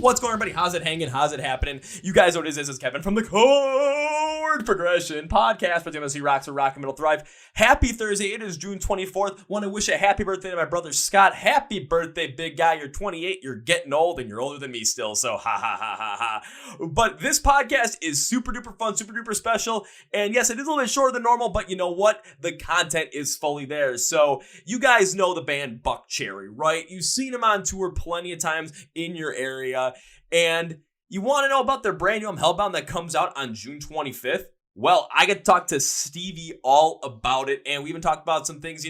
What's going on, everybody? How's it hanging? How's it happening? You guys know what it is. This is Kevin from the Chord Progression Podcast. But MSC rocks or rock and middle thrive. Happy Thursday. It is June 24th. Want to wish a happy birthday to my brother Scott. Happy birthday, big guy. You're 28. You're getting old, and you're older than me still. So ha ha ha ha ha. But this podcast is super duper fun, super duper special. And yes, it is a little bit shorter than normal, but you know what? The content is fully there. So you guys know the band Buckcherry, right? You've seen them on tour plenty of times in your area, and you want to know about their brand new album Hellbound that comes out on June 25th? Well, I get to talk to Stevie all about it, and we even talked about some things,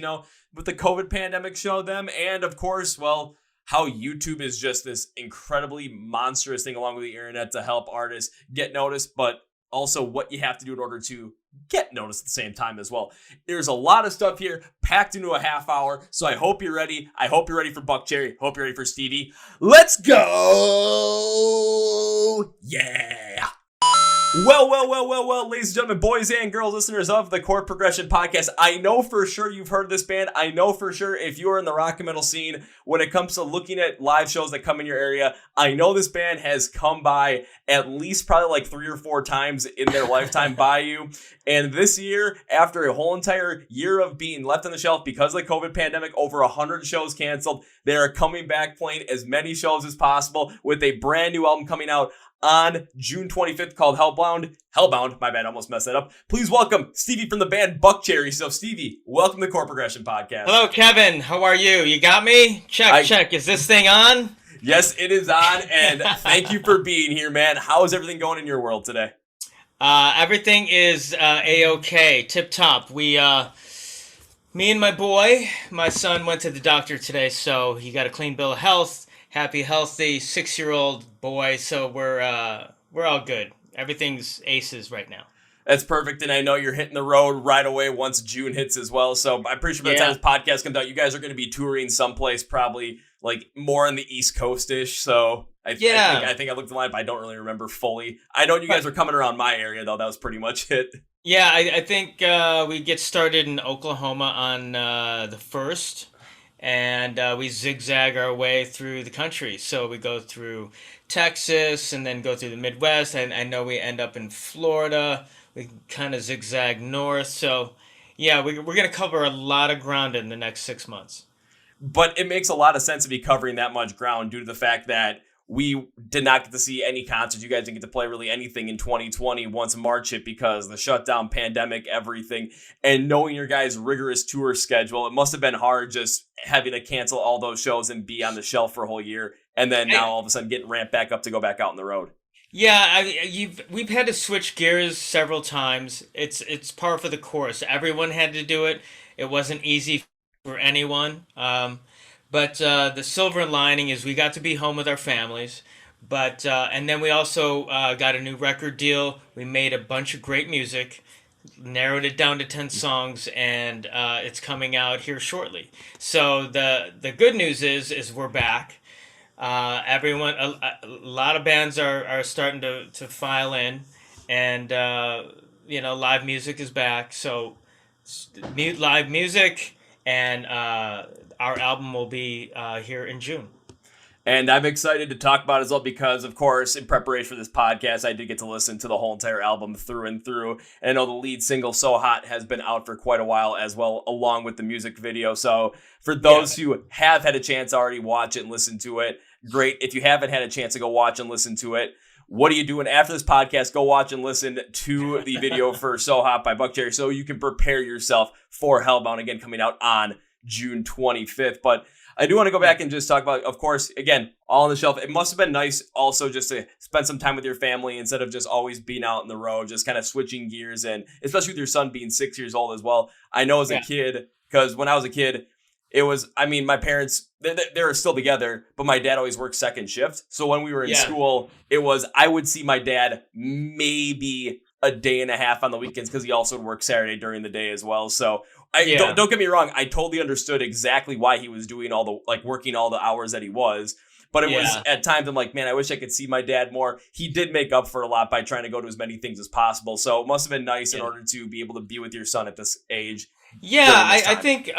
with the COVID pandemic show them, and of course, well, how YouTube is just this incredibly monstrous thing along with the internet to help artists get noticed, but also what you have to do in order to get noticed at the same time as well. There's a lot of stuff here packed into a half hour, so I hope you're ready. I hope you're ready for Buckcherry. Hope you're ready for Stevie. Let's go! Yeah! Well, ladies and gentlemen, boys and girls, listeners of the Chord Progression Podcast, I know for sure you've heard of this band. I know for sure if you're in the rock and metal scene, when it comes to looking at live shows that come in your area, I know this band has come by at least probably like 3 or 4 times in their lifetime by you. And this year, after a whole entire year of being left on the shelf because of the COVID pandemic, over 100 shows canceled, they are coming back playing as many shows as possible with a brand new album coming out on June 25th called Hellbound, my bad, I almost messed that up. Please welcome Stevie from the band Buckcherry. So Stevie, welcome to the Chord Progression Podcast. Hello, Kevin. How are you? You got me? Check. Is this thing on? Yes, it is on, and thank you for being here, man. How is everything going in your world today? Everything is A-OK, tip-top. Me and my son went to the doctor today, so he got a clean bill of health. Happy, healthy, 6-year-old boy, so we're all good. Everything's aces right now. That's perfect, and I know you're hitting the road right away once June hits as well, so I'm pretty sure by the time this podcast comes out, you guys are going to be touring someplace probably like more on the East Coast-ish, so I think I looked the line up. I don't really remember fully. I know you guys are coming around my area, though. That was pretty much it. Yeah, I think we get started in Oklahoma on the 1st. And we zigzag our way through the country. So we go through Texas and then go through the Midwest. And I know we end up in Florida. We kind of zigzag north. So, yeah, we're going to cover a lot of ground in the next 6 months. But it makes a lot of sense to be covering that much ground due to the fact that we did not get to see any concerts. You guys didn't get to play really anything in 2020 once March hit because the shutdown, pandemic, everything. And knowing your guys' rigorous tour schedule, it must have been hard just having to cancel all those shows and be on the shelf for a whole year. And then now all of a sudden getting ramped back up to go back out on the road. Yeah, we've had to switch gears several times. It's par for the course. Everyone had to do it. It wasn't easy for anyone. But the silver lining is we got to be home with our families. But and then we also got a new record deal. We made a bunch of great music, narrowed it down to 10 songs, and it's coming out here shortly. So the good news is we're back. Everyone, a lot of bands are starting to file in, and live music is back. So live music. And our album will be here in June. And I'm excited to talk about it as well because, of course, in preparation for this podcast, I did get to listen to the whole entire album through and through. And I know the lead single, So Hot, has been out for quite a while as well, along with the music video. So for those who have had a chance to already watch it and listen to it, great. If you haven't had a chance to go watch and listen to it, what are you doing after this podcast? Go watch and listen to the video for So Hot by Buckcherry so you can prepare yourself for Hellbound, again, coming out on June 25th. But I do want to go back and just talk about, of course, again, all on the shelf. It must have been nice also just to spend some time with your family instead of just always being out on the road, just kind of switching gears, and especially with your son being 6 years old as well. I know as a kid, because when I was a kid, it was, my parents, they were still together, but my dad always worked second shift. So when we were in school, it was, I would see my dad maybe a day and a half on the weekends because he also would work Saturday during the day as well. So don't get me wrong. I totally understood exactly why he was doing working all the hours that he was. But it was at times I'm like, man, I wish I could see my dad more. He did make up for a lot by trying to go to as many things as possible. So it must have been nice in order to be able to be with your son at this age. Yeah, I think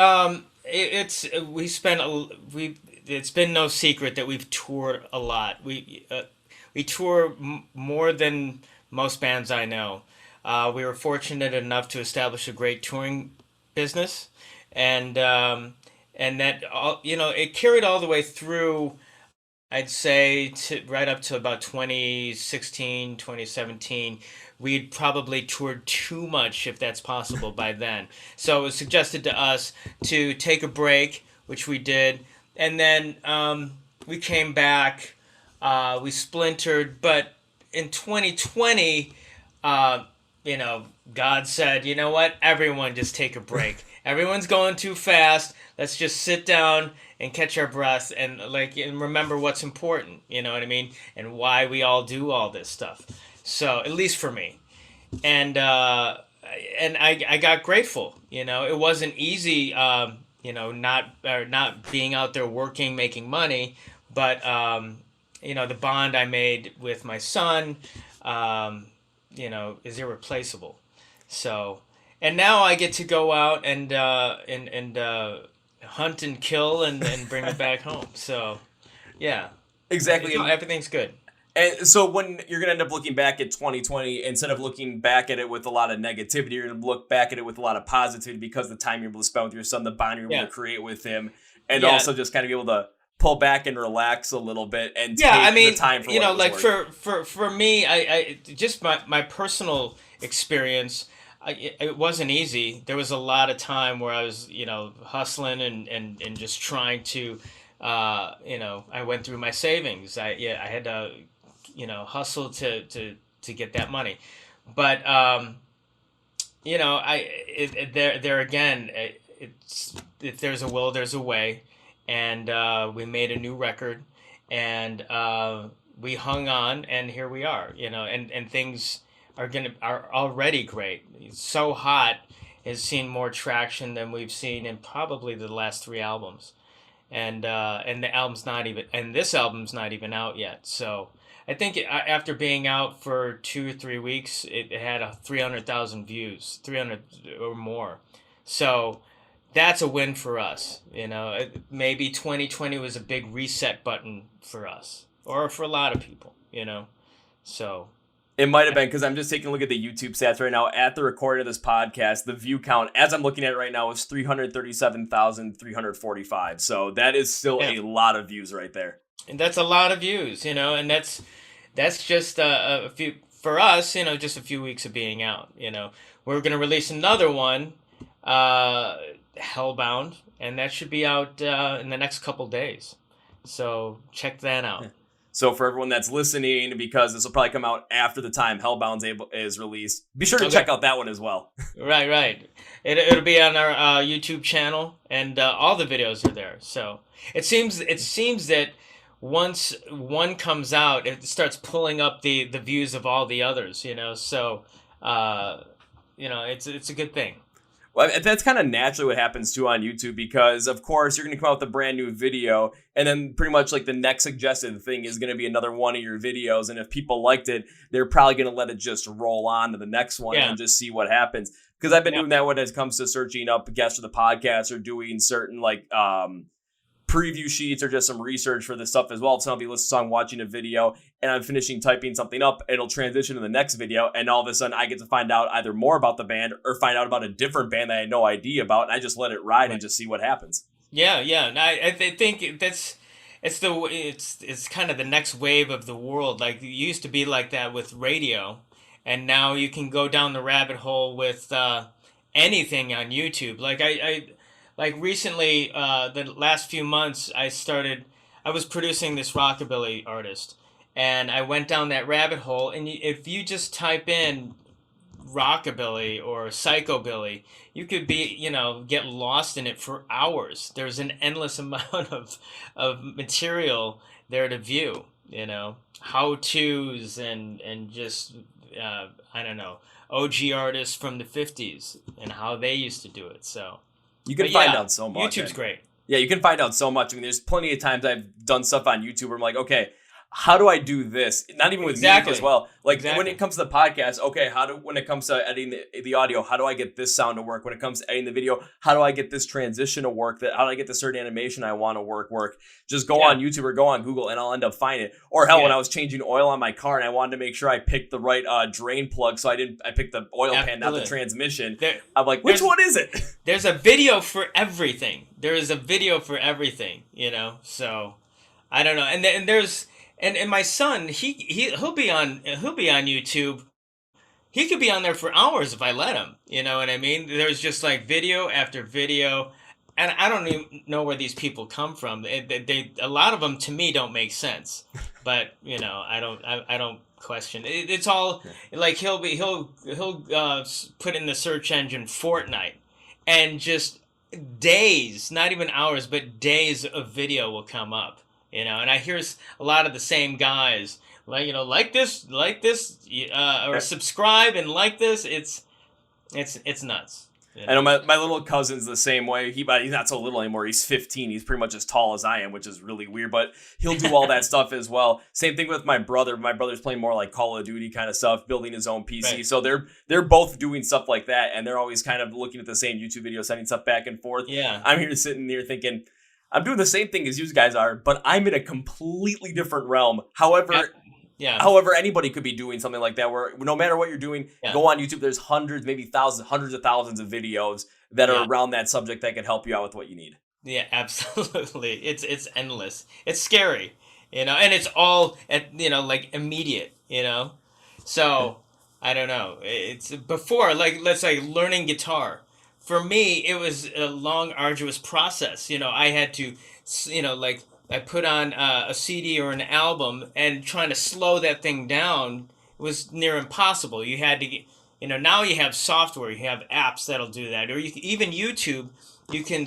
it's been no secret that we've toured a lot. We tour more than most bands I know. We were fortunate enough to establish a great touring business, and that all, it carried all the way through. I'd say right up to about 2016, 2017, we'd probably toured too much, if that's possible, by then. So it was suggested to us to take a break, which we did. And then we came back, we splintered. But in 2020, uh, God said, you know what? Everyone just take a break. Everyone's going too fast. Let's just sit down and catch our breath and remember what's important. You know what I mean? And why we all do all this stuff. So at least for me, and I got grateful. It wasn't easy. Not being out there working, making money, but the bond I made with my son, is irreplaceable. So, and now I get to go out and hunt and kill and bring it back home. So, yeah, Exactly. everything's good. And so when you're going to end up looking back at 2020, instead of looking back at it with a lot of negativity, you're going to look back at it with a lot of positivity because of the time you're able to spend with your son, the bond you're able to create with him, and also just kind of be able to pull back and relax a little bit and take the time for for me, I just my personal experience, it wasn't easy. There was a lot of time where I was, hustling and just trying to, I went through my savings. I had to, hustle to get that money. But, there again, it's, if there's a will, there's a way. And we made a new record, and we hung on, and here we are, and things are already great. It's So Hot has seen more traction than we've seen in probably the last three albums, and this album's not even out yet. So I think after being out for 2 or 3 weeks, it had 300,000 views, 300 or more. So that's a win for us. Maybe 2020 was a big reset button for us, or for a lot of people. So. It might have been, because I'm just taking a look at the YouTube stats right now. At the recording of this podcast, the view count, as I'm looking at it right now, is 337,345. So that is still a lot of views right there. And that's a lot of views, and that's just a few, for us, just a few weeks of being out. We're going to release another one, Hellbound, and that should be out in the next couple days. So check that out. So for everyone that's listening, because this will probably come out after the time Hellbound is released, be sure to check out that one as well. Right. It'll be on our YouTube channel, and all the videos are there. So it seems that once one comes out, it starts pulling up the views of all the others. So it's a good thing. Well, that's kind of naturally what happens too on YouTube, because of course you're going to come out with a brand new video, and then pretty much like the next suggested thing is going to be another one of your videos. And if people liked it, they're probably going to let it just roll on to the next one and just see what happens. Because I've been doing that when it comes to searching up guests for the podcast, or doing certain preview sheets, or just some research for this stuff as well. So I'll be listening to a song, watching a video, and I'm finishing typing something up, and it'll transition to the next video, and all of a sudden I get to find out either more about the band or find out about a different band that I had no idea about, and I just let it ride and just see what happens. Yeah. And I think it's kind of the next wave of the world. Like, it used to be like that with radio, and now you can go down the rabbit hole with anything on YouTube. Like recently, the last few months, I was producing this rockabilly artist, and I went down that rabbit hole, and if you just type in rockabilly or psychobilly, you could get lost in it for hours. There's an endless amount of material there to view, how-tos and just, I don't know, OG artists from the 50s and how they used to do it, so. You can find out so much. YouTube's great. Yeah, you can find out so much. I mean, there's plenty of times I've done stuff on YouTube where I'm like, okay, how do I do this? Not even with music as well. Like Exactly. when it comes to the podcast, okay, when it comes to editing the audio, how do I get this sound to work? When it comes to editing the video, how do I get this transition to work? How do I get the certain animation I want to work? Just go on YouTube or go on Google and I'll end up finding it. Or hell, when I was changing oil on my car and I wanted to make sure I picked the right drain plug, so I picked the oil pan, not the transmission. I'm like, which one is it? There's a video for everything. There is a video for everything, So I don't know. And there's and my son, he'll be on YouTube. He could be on there for hours if I let him. You know what I mean? There's just like video after video, and I don't even know where these people come from. They a lot of them to me don't make sense, but I don't question it. It's all like he'll put in the search engine Fortnite, and just days, not even hours, but days of video will come up. And I hear a lot of the same guys like this, or subscribe and like this. It's nuts. I know my little cousin's the same way. He's not so little anymore. He's 15. He's pretty much as tall as I am, which is really weird, but he'll do all that stuff as well. Same thing with my brother. My brother's playing more like Call of Duty kind of stuff, building his own PC. Right. So they're both doing stuff like that, and they're always kind of looking at the same YouTube video, sending stuff back and forth. Yeah. I'm here sitting here thinking, I'm doing the same thing as you guys are, but I'm in a completely different realm. However, anybody could be doing something like that where no matter what you're doing, go on YouTube. There's hundreds, maybe thousands, hundreds of thousands of videos that are around that subject that can help you out with what you need. Yeah, absolutely. It's endless. It's scary, and it's all like immediate, So I don't know. It's before, like, let's say learning guitar. For me, it was a long, arduous process. I had to, I put on a CD or an album, and trying to slow that thing down was near impossible. You had to get, now you have software, you have apps that'll do that, or even YouTube, you can,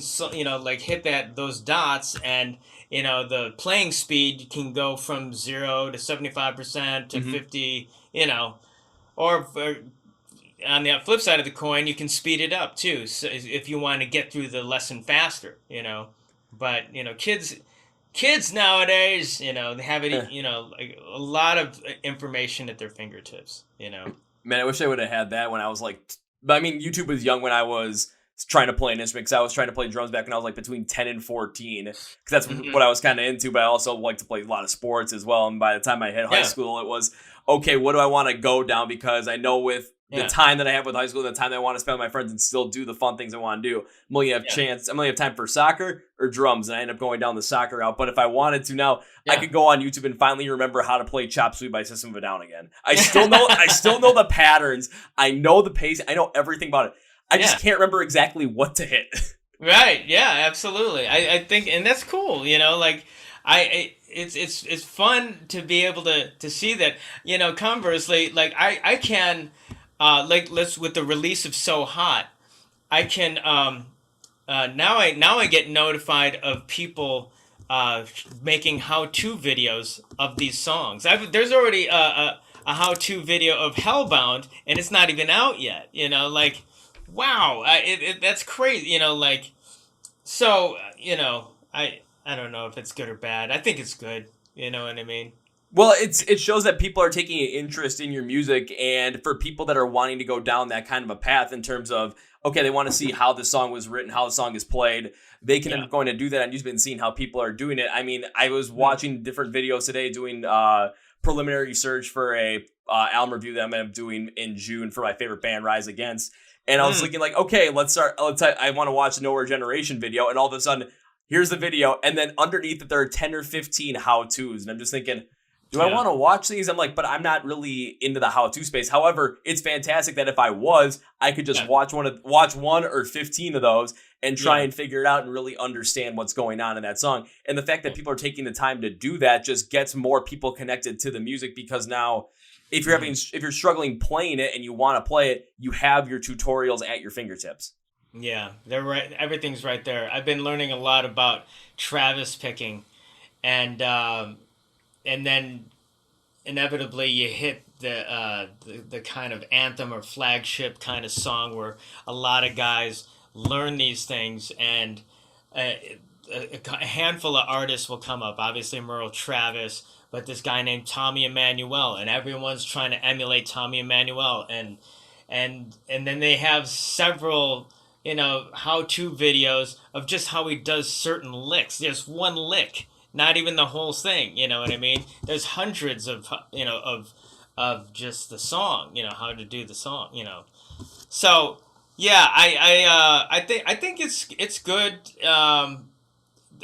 hit those dots, and the playing speed can go from 0 to 75% to 50, or on the flip side of the coin, you can speed it up too, so if you want to get through the lesson faster, But kids nowadays, they have it, like a lot of information at their fingertips, Man, I wish I would have had that when I was YouTube was young when I was trying to play an instrument, because I was trying to play drums back when I was between 10 and 14, because that's what I was kind of into. But I also like to play a lot of sports as well. And by the time I hit high school, it was okay. What do I want to go down? Because I know with the time that I have with high school, the time that I want to spend with my friends and still do the fun things I want to do, I'm only have time for soccer or drums, and I end up going down the soccer route. But if I wanted to now, I could go on YouTube and finally remember how to play Chop Suey by System of a Down again. I still know the patterns. I know the pace. I know everything about it. I just can't remember exactly what to hit. Right. Yeah, absolutely. I think, and that's cool, it's fun to be able to see that, conversely, like I can, with the release of So Hot, I can, now I get notified of people, making how-to videos of these songs. There's already a how-to video of Hellbound, and it's not even out yet, wow, that's crazy, so, I don't know if it's good or bad. I think it's good, you know what I mean? Well, it shows that people are taking an interest in your music, and for people that are wanting to go down that kind of a path in terms of, okay, they want to see how the song was written, how the song is played, they can end up going to do that, and you've been seeing how people are doing it. I mean, I was watching different videos today doing preliminary research for a album review that I'm going to be doing in June for my favorite band, Rise Against, and I was thinking okay, I want to watch the Nowhere Generation video, and all of a sudden, here's the video, and then underneath it, there are 10 or 15 how-tos, and I'm just thinking, do I want to watch these? I'm like, but I'm not really into the how-to space. However, it's fantastic that if I was, I could just watch one or 15 of those and try and figure it out and really understand what's going on in that song. And the fact that people are taking the time to do that just gets more people connected to the music, because now if you're struggling playing it and you want to play it, you have your tutorials at your fingertips. Yeah, they're right. Everything's right there. I've been learning a lot about Travis picking, and then inevitably you hit the kind of anthem or flagship kind of song where a lot of guys learn these things, and a handful of artists will come up. Obviously, Merle Travis, but this guy named Tommy Emmanuel, and everyone's trying to emulate Tommy Emmanuel, and then they have several how-to videos of just how he does certain licks. There's one lick, not even the whole thing. You know what I mean? There's hundreds of of just the song. How to do the song. So yeah, I think it's good.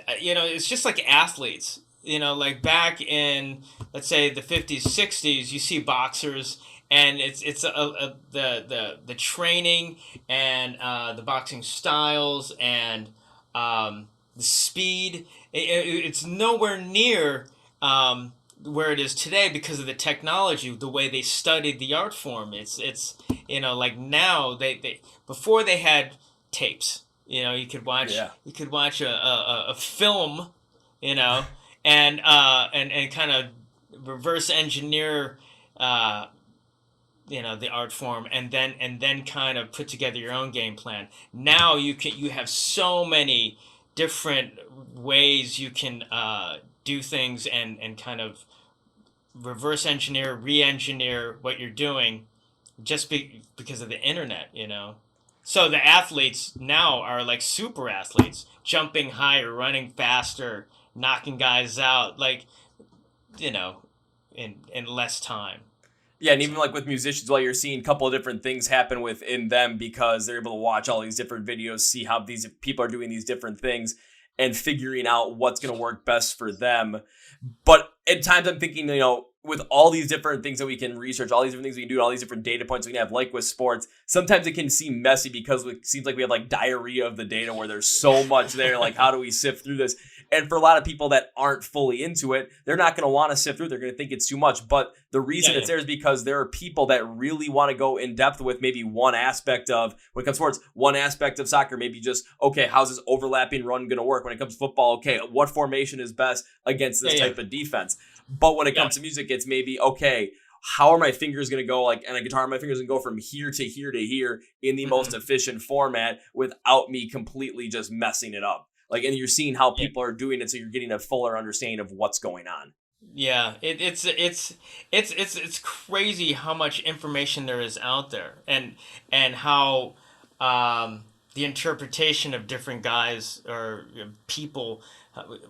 It's just like athletes. Like back in, let's say, the 50s, 60s, you see boxers, and it's the training and the boxing styles and the speed. It's nowhere near where it is today because of the technology, the way they studied the art form. It's like now they before they had tapes. You could watch a film, and kind of reverse engineer the art form, and then kind of put together your own game plan. Now you have so many different ways you can do things, and kind of reverse engineer, re-engineer what you're doing, just because of the internet. So the athletes now are like super athletes, jumping higher, running faster, knocking guys out, like, in less time. Yeah, and even like with musicians, well, you're seeing a couple of different things happen within them because they're able to watch all these different videos, see how these people are doing these different things, and figuring out what's going to work best for them. But at times I'm thinking, with all these different things that we can research, all these different things we can do, all these different data points we can have, like with sports, sometimes it can seem messy because it seems like we have like diarrhea of the data where there's so much there. Like, how do we sift through this? And for a lot of people that aren't fully into it, they're not going to want to sift through. They're going to think it's too much. But the reason it's there is because there are people that really want to go in depth with maybe one aspect of, when it comes to sports, one aspect of soccer, maybe just, okay, how's this overlapping run going to work? When it comes to football, okay, what formation is best against this type of defense? But when it comes to music, it's maybe, okay, how are my fingers going to go, like, and a guitar, my fingers going to go from here to here to here in the most efficient format without me completely just messing it up. Like, and you're seeing how people are doing it, so you're getting a fuller understanding of what's going on. Yeah, it's crazy how much information there is out there, and how the interpretation of different guys or people,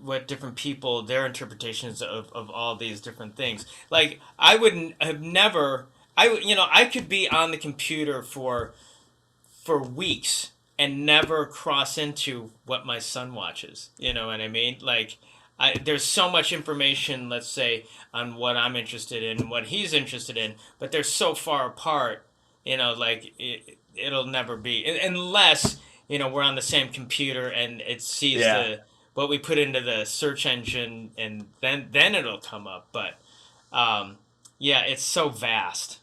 what different people, their interpretations of all these different things. Like, I wouldn't have never, I could be on the computer for weeks and never cross into what my son watches. You know what I mean? Like, there's so much information, let's say, on what I'm interested in and what he's interested in, but they're so far apart, like, it'll never be, unless, we're on the same computer and it sees what we put into the search engine, and then it'll come up. But, it's so vast,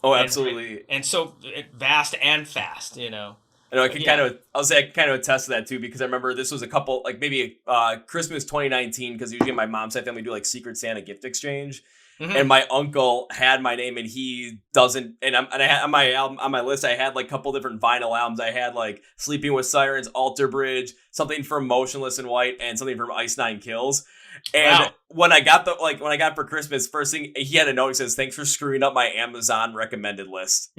Oh, absolutely. And so vast and fast, I know I can I'll say I can kind of attest to that too, because I remember this was a couple, like maybe Christmas 2019, because usually my mom's side family do like Secret Santa gift exchange. Mm-hmm. And my uncle had my name, and he doesn't. And I had on my album, on my list, I had like a couple different vinyl albums. I had like Sleeping with Sirens, Alter Bridge, something from Motionless in White, and something from Ice Nine Kills. And when I got for Christmas, first thing he had a note, he says, "Thanks for screwing up my Amazon recommended list."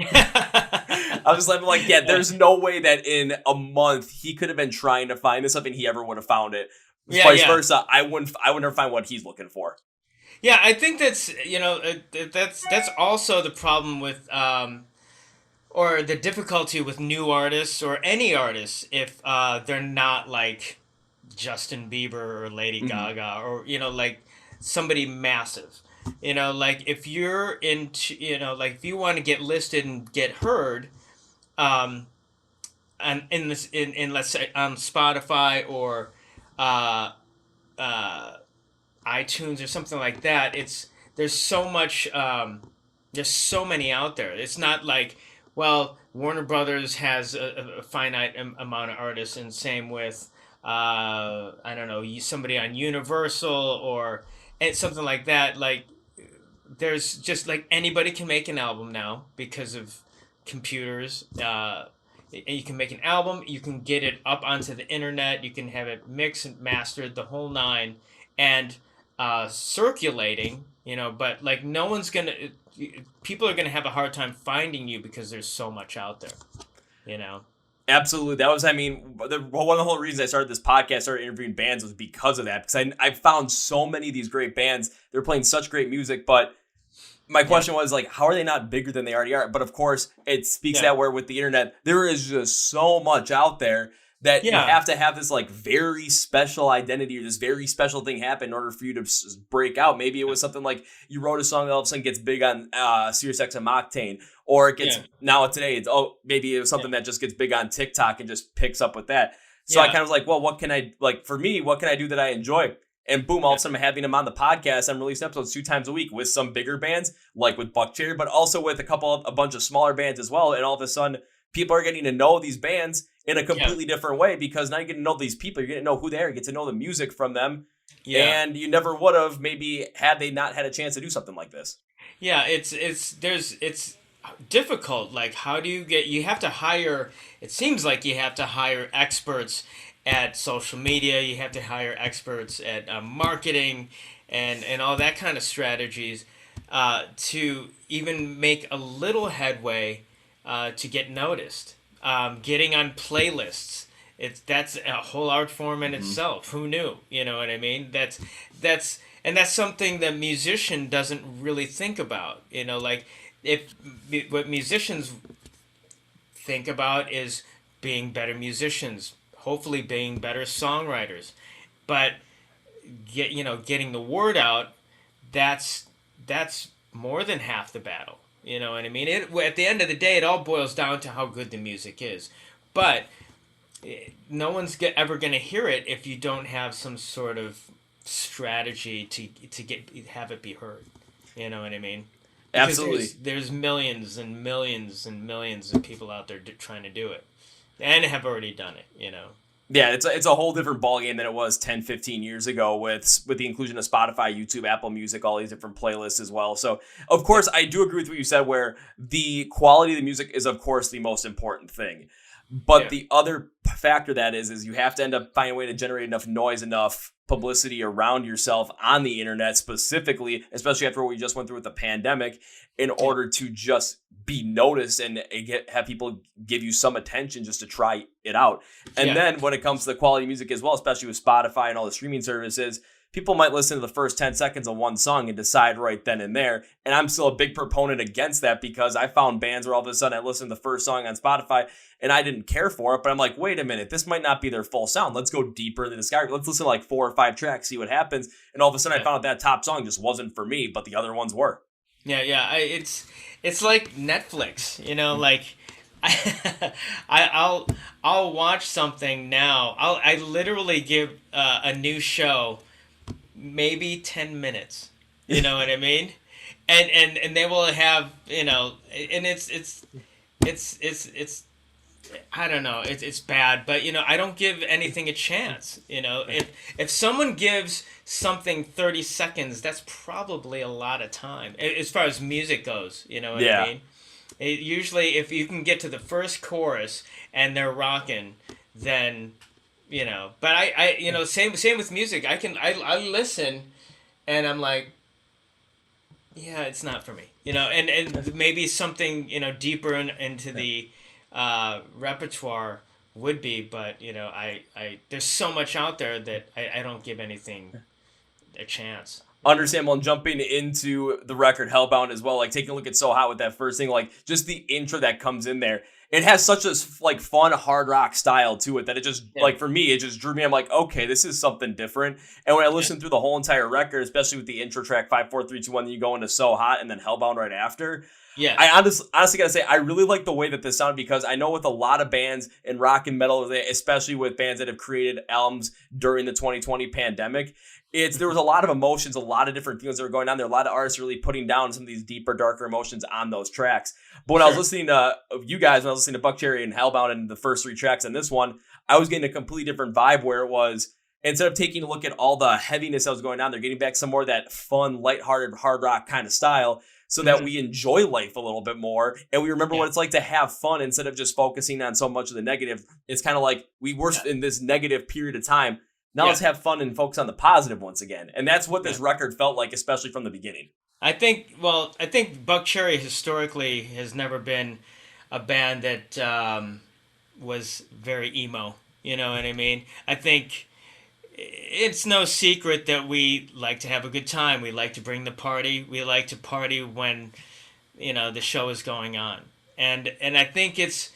I was like, yeah, there's no way that in a month he could have been trying to find this stuff and he ever would have found it. Vice versa, I would never find what he's looking for. Yeah, I think that's that's also the problem with or the difficulty with new artists or any artists if they're not like Justin Bieber or Lady Gaga or like somebody massive. Like if you're into like if you want to get listed and get heard, and in let's say on Spotify or iTunes or something like that, there's so much there's so many out there. It's not like, well, Warner Brothers has a finite amount of artists, and same with I don't know, somebody on Universal or something like that. Like, there's just like anybody can make an album now because of computers. and you can make an album, you can get it up onto the internet, you can have it mixed and mastered, the whole nine, and circulating, but like no one's gonna, people are gonna have a hard time finding you because there's so much out there, you know. Absolutely. That was, I mean, one of the whole reasons I started this podcast, started interviewing bands, was because of that. Because I found so many of these great bands. They're playing such great music, but my question was, like, how are they not bigger than they already are? But of course, it speaks that where with the internet, there is just so much out there that you have to have this like very special identity or this very special thing happen in order for you to break out. Maybe it was something like you wrote a song that all of a sudden gets big on SiriusXM Octane, or it gets now today. It's maybe it was something that just gets big on TikTok and just picks up with that. So I kind of was like, well, what can I like for me? What can I do that I enjoy? And boom, all of a sudden I'm having them on the podcast. I'm releasing episodes 2 times a week with some bigger bands, like with Buckcherry, but also with a bunch of smaller bands as well. And all of a sudden, people are getting to know these bands in a completely different way, because now you get to know these people. You're getting to know who they are. You get to know the music from them. Yeah. And you never would have maybe had they not had a chance to do something like this. Yeah, it's difficult. Like, how do you have to hire, it seems like you have to hire experts at social media, you have to hire experts at marketing and all that kind of strategies to even make a little headway to get noticed. Getting on playlists, that's a whole art form in itself. Who knew? You know what I mean? That's something that musician doesn't really think about. Like what musicians think about is being better musicians, hopefully being better songwriters, but getting the word out, that's more than half the battle. You know what I mean? At the end of the day, it all boils down to how good the music is. But no one's ever going to hear it if you don't have some sort of strategy to have it be heard. You know what I mean? Because absolutely. There's millions and millions and millions of people out there trying to do it and have already done it, Yeah, it's a whole different ballgame than it was 10, 15 years ago with the inclusion of Spotify, YouTube, Apple Music, all these different playlists as well. So, of course, I do agree with what you said, where the quality of the music is, of course, the most important thing. But the other factor that is you have to end up finding a way to generate enough noise, enough publicity around yourself on the internet specifically, especially after what we just went through with the pandemic, in order to just be noticed and have people give you some attention just to try it out. And then when it comes to the quality of music as well, especially with Spotify and all the streaming services, people might listen to the first 10 seconds of one song and decide right then and there. And I'm still a big proponent against that, because I found bands where all of a sudden I listened to the first song on Spotify and I didn't care for it, but I'm like, wait a minute, this might not be their full sound. Let's go deeper in the discography. Let's listen to like 4 or 5 tracks, see what happens. And all of a sudden I found out that top song just wasn't for me, but the other ones were. Yeah. It's like Netflix, like I'll watch something now. I literally give a new show maybe 10 minutes. You know what I mean? And they will have, and it's I don't know, it's bad, but I don't give anything a chance. If someone gives something 30 seconds, that's probably a lot of time as far as music goes. You know what I mean? Usually, if you can get to the first chorus and they're rocking, then But I same with music. I listen, and I'm like, yeah, it's not for me. And maybe something deeper into the repertoire would be, but I there's so much out there that I don't give anything a chance. Understandable. And jumping into the record Hellbound as well, like taking a look at So Hot with that first thing, like just the intro that comes in there, it has such a like fun hard rock style to it that it just like for me it just drew me. I'm like, okay, this is something different. And when I listened through the whole entire record, especially with the intro track 5 4 3 2 1, then you go into So Hot and then Hellbound right after. Yeah, I honestly gotta say I really like the way that this sounded, because I know with a lot of bands in rock and metal, especially with bands that have created albums during the 2020 pandemic, there was a lot of emotions, a lot of different feelings that were going on there. A lot of artists really putting down some of these deeper, darker emotions on those tracks. But when I was listening to you guys, when I was listening to Buckcherry and Hellbound and the first 3 tracks on this one, I was getting a completely different vibe, where it was, instead of taking a look at all the heaviness that was going on, they're getting back some more of that fun, lighthearted, hard rock kind of style. so that we enjoy life a little bit more and we remember what Yeah. it's like to have fun instead of just focusing on so much of the negative. It's kind of like we were in this negative period of time. Now let's have fun and focus on the positive once again. And that's what this record felt like, especially from the beginning. I think Buckcherry historically has never been a band that was very emo. You know what I mean? I think it's no secret that we like to have a good time. We like to bring the party. We like to party when, the show is going on. And I think it's,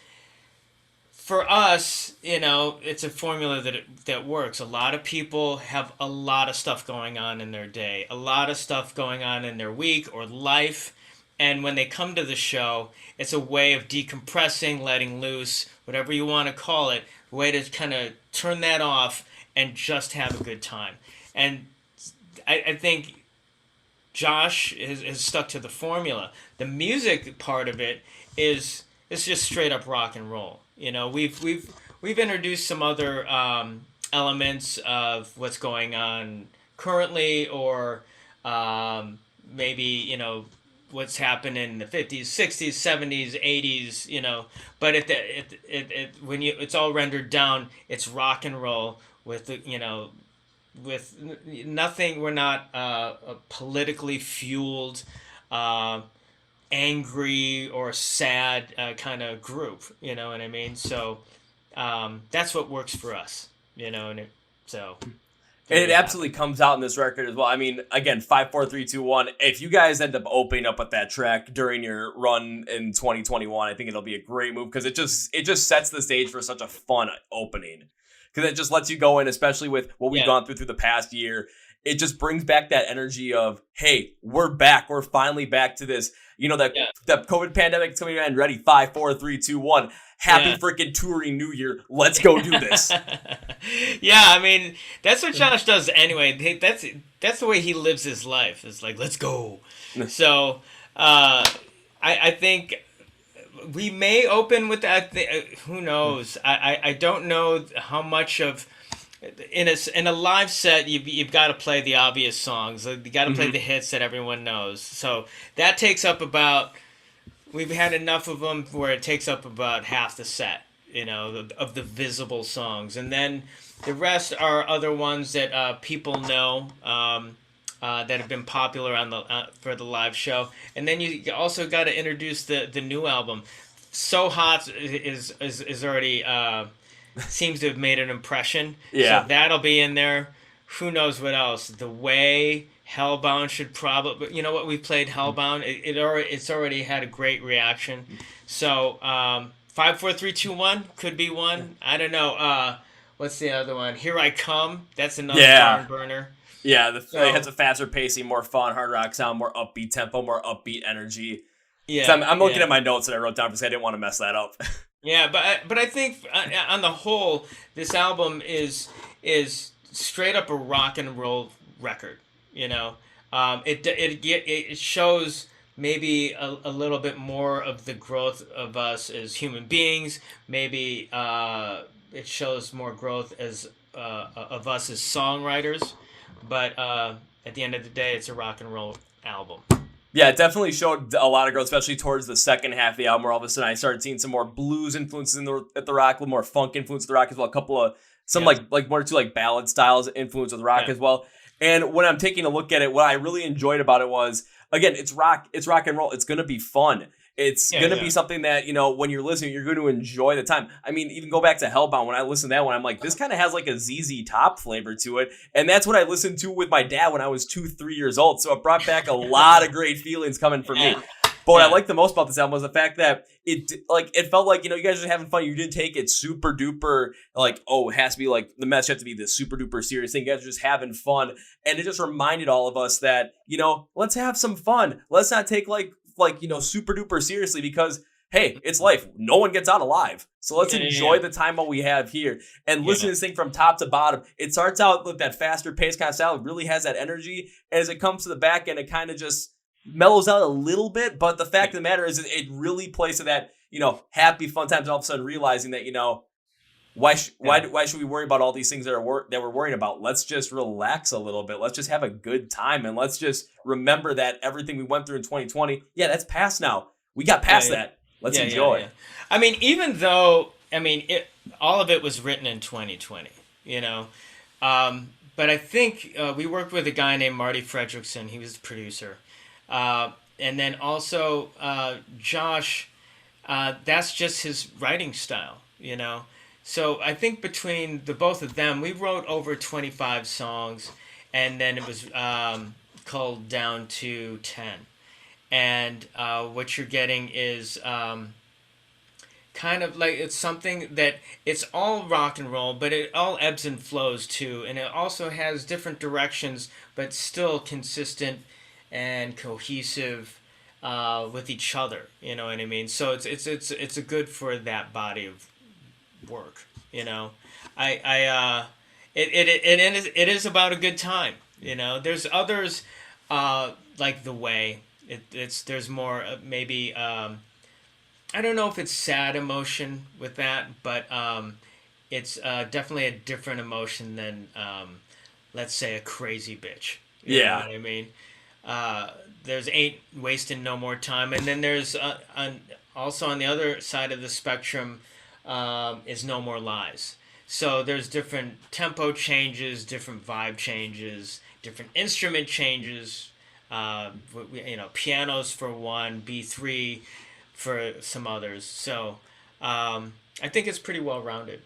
for us, it's a formula that works. A lot of people have a lot of stuff going on in their day, a lot of stuff going on in their week or life. And when they come to the show, it's a way of decompressing, letting loose, whatever you want to call it, a way to kind of turn that off and just have a good time. And I think Josh has stuck to the formula. The music part of it is just straight up rock and roll. We've introduced some other elements of what's going on currently, or maybe what's happened in the 50s, 60s, 70s, 80s. But when it's all rendered down, it's rock and roll with with nothing. We're not a politically fueled, angry or sad kind of group. You know what I mean? So that's what works for us. And it absolutely comes out in this record as well. I mean, again, 5, 4, 3, 2, 1. If you guys end up opening up with that track during your run in 2021, I think it'll be a great move because it just sets the stage for such a fun opening. Because it just lets you go in, especially with what we've gone through the past year. It just brings back that energy of, hey, we're back. We're finally back to this. The COVID pandemic is coming to an end. Ready? 5, 4, 3, 2, 1. Happy freaking touring New Year. Let's go do this. Yeah, I mean, that's what Josh does anyway. That's the way he lives his life. It's like, let's go. So I think we may open with that. Who knows? I don't know how much of in a live set you've got to play the obvious songs. You got to play the hits that everyone knows. So that takes up about. We've had enough of them where it takes up about half the set. Of the visible songs, and then the rest are other ones that people know. That have been popular on for the live show, and then you also got to introduce the new album. So Hot is already seems to have made an impression. Yeah, so that'll be in there. Who knows what else? The Way, Hellbound should probably. You know what? We played Hellbound. It's already had a great reaction. So 5, 4, 3, 2, 1 could be one. I don't know. What's the other one? Here I Come. That's another barn burner. Yeah, it has a faster pacing, more fun, hard rock sound, more upbeat tempo, more upbeat energy. Yeah, so I'm looking at my notes that I wrote down because I didn't want to mess that up. Yeah, but I think on the whole, this album is straight up a rock and roll record. It shows maybe a little bit more of the growth of us as human beings. Maybe it shows more growth as of us as songwriters. But at the end of the day, it's a rock and roll album. Yeah, it definitely showed a lot of growth, especially towards the second half of the album, where all of a sudden I started seeing some more blues influences at the rock, a little more funk influence at the rock as well, a couple of like 1 or 2 like ballad styles influence with rock as well. And when I'm taking a look at it, what I really enjoyed about it was, again, it's rock and roll. It's going to be fun. It's going to be something that, when you're listening, you're going to enjoy the time. I mean, even go back to Hellbound. When I listen to that one, I'm like, this kind of has like a ZZ Top flavor to it. And that's what I listened to with my dad when I was 2, 3 years old. So it brought back a lot of great feelings coming from me. But what I like the most about this album was the fact that it felt like, you guys are having fun. You didn't take it super duper like, oh, it has to be like the message has to be this super duper serious thing. You guys are just having fun. And it just reminded all of us that, let's have some fun. Let's not take like super duper seriously because, hey, it's life. No one gets out alive. So let's enjoy the time while we have here and listen to this thing from top to bottom. It starts out with that faster pace kind of style. It really has that energy. And as it comes to the back end, it kind of just mellows out a little bit. But the fact of the matter is it really plays to that, happy fun times and all of a sudden realizing that, Why should we worry about all these things that we're worried about? Let's just relax a little bit. Let's just have a good time, and let's just remember that everything we went through in 2020, that's past now. We got past that. Let's enjoy. Yeah. I mean, even though all of it was written in 2020, but I think we worked with a guy named Marty Fredrickson. He was the producer, and then also Josh. That's just his writing style, So I think between the both of them, we wrote over 25 songs, and then it was culled down to 10. And what you're getting is kind of like, it's something that it's all rock and roll, but it all ebbs and flows too, and it also has different directions, but still consistent and cohesive with each other. You know what I mean? So it's a good for that body of work. It is about a good time. There's others like The Way. There's more maybe. I don't know if it's sad emotion with that, but it's definitely a different emotion than, let's say, a crazy bitch. You know what I mean? There's Ain't Wasting No More Time, and then there's also on the other side of the spectrum is No More Lies. So there's different tempo changes, different vibe changes, different instrument changes. Pianos for one, B3 for some others. So I think it's pretty well rounded.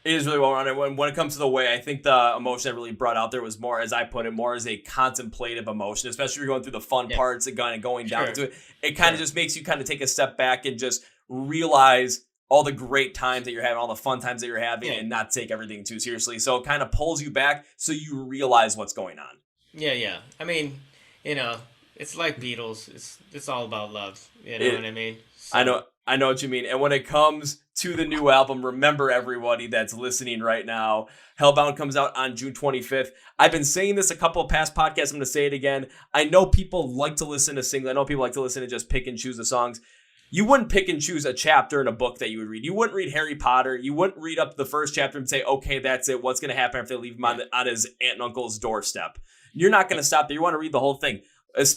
It is really well rounded. When it comes to The Way, I think the emotion that really brought out there was more, as I put it, more as a contemplative emotion, especially if you're going through the fun parts and kind of going down into it. It kind of just makes you kind of take a step back and just realize all the great times that you're having, all the fun times that you're having, and not take everything too seriously. So it kind of pulls you back so you realize what's going on. Yeah. I mean, it's like Beatles. It's all about love. You know what I mean? So. I know what you mean. And when it comes to the new album, remember, everybody that's listening right now, Hellbound comes out on June 25th. I've been saying this a couple of past podcasts. I'm going to say it again. I know people like to listen to singles. I know people like to listen to just pick and choose the songs. You wouldn't pick and choose a chapter in a book that you would read. You wouldn't read Harry Potter. You wouldn't read up the first chapter and say, okay, that's it. What's going to happen if they leave him on his aunt and uncle's doorstep? You're not going to stop there. You want to read the whole thing.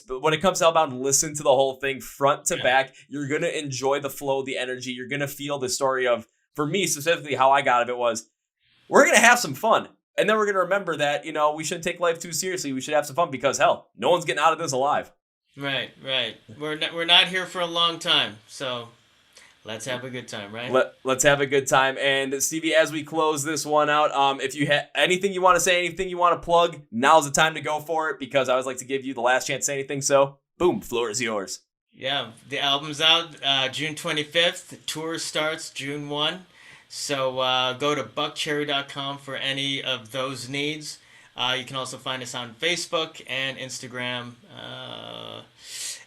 When it comes to Hellbound, listen to the whole thing front to back. You're going to enjoy the flow, the energy. You're going to feel the story of, for me specifically, how I got out of it was, we're going to have some fun. And then we're going to remember that, we shouldn't take life too seriously. We should have some fun because, hell, no one's getting out of this alive. Right. We're not here for a long time, so let's have a good time, right? Let's have a good time. And Stevie, as we close this one out, if you have anything you want to say, anything you want to plug, now's the time to go for it, because I always like to give you the last chance to say anything. So, boom, floor is yours. Yeah, the album's out June 25th. The tour starts June 1. So go to buckcherry.com for any of those needs. You can also find us on Facebook and Instagram,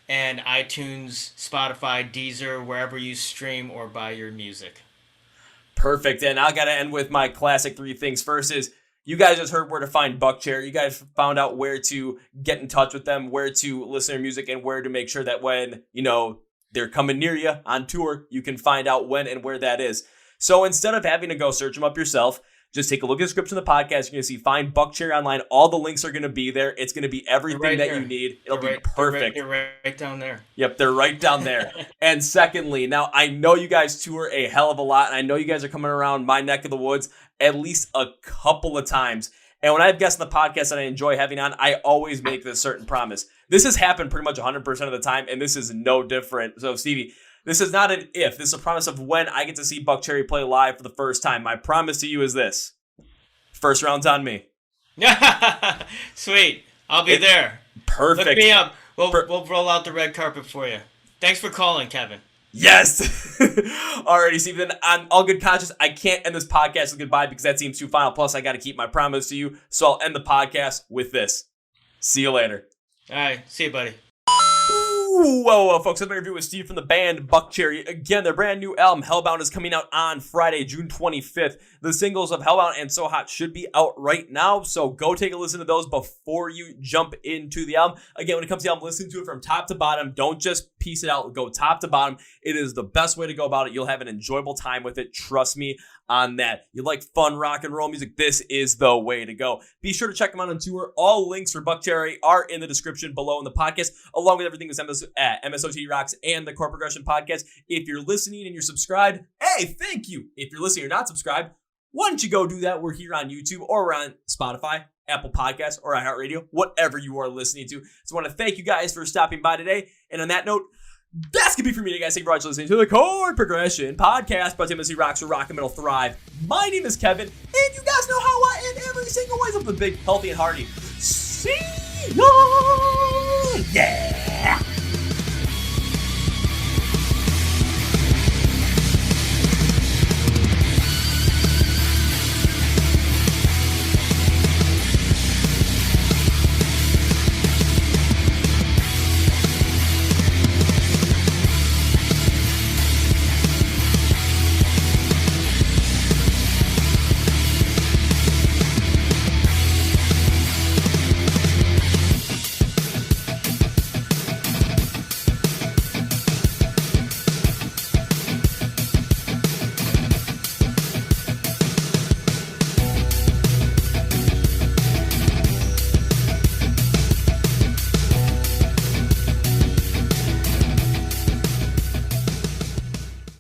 and iTunes, Spotify, Deezer, wherever you stream or buy your music. Perfect. And I got to end with my classic three things. First is, you guys just heard where to find Buckcherry. You guys found out where to get in touch with them, where to listen to music, and where to make sure that when, they're coming near you on tour, you can find out when and where that is. So instead of having to go search them up yourself, just take a look at the description of the podcast. You're going to see Find Buckcherry online. All the links are going to be there. It's going to be everything that you need. It'll be perfect. They're right down there. Yep, they're right down there. And secondly, now I know you guys tour a hell of a lot, and I know you guys are coming around my neck of the woods at least a couple of times. And when I have guests on the podcast that I enjoy having on, I always make this certain promise. This has happened pretty much 100% of the time, and this is no different. So, Stevie, this is not an if. This is a promise of when I get to see Buckcherry play live for the first time. My promise to you is this. First round's on me. Sweet. I'll be there. Perfect. Look me up. We'll roll out the red carpet for you. Thanks for calling, Kevin. Yes. Alrighty, Steve. Then on all good conscience, I can't end this podcast with goodbye because that seems too final. Plus, I got to keep my promise to you. So I'll end the podcast with this. See you later. All right. See you, buddy. Whoa, folks, I'm interviewing with Steve from the band Buckcherry. Again, their brand new album, Hellbound, is coming out on Friday, June 25th. The singles of Hellbound and So Hot should be out right now, so go take a listen to those before you jump into the album. Again, when it comes to the album, listen to it from top to bottom. Don't just piece it out, go top to bottom. It is the best way to go about it. You'll have an enjoyable time with it. Trust me on that. You like fun rock and roll music, this is the way to go. Be sure to check them out on tour. All links for Buckcherry are in the description below in the podcast, along with everything that's at MSOT Rocks and the Chord Progression Podcast. If you're listening and you're subscribed, hey, thank you. If you're listening or not subscribed, why don't you go do that? We're here on YouTube or we're on Spotify, Apple Podcasts, or iHeart Radio, whatever you are listening to. So I want to thank you guys for stopping by today. And on that note, that's going to be for me today, guys. Thank you very much for listening to the Chord Progression Podcast by MSOT Rocks, where rock and metal thrive. My name is Kevin, and you guys know how I end every single way. Up the big, healthy, and hearty. See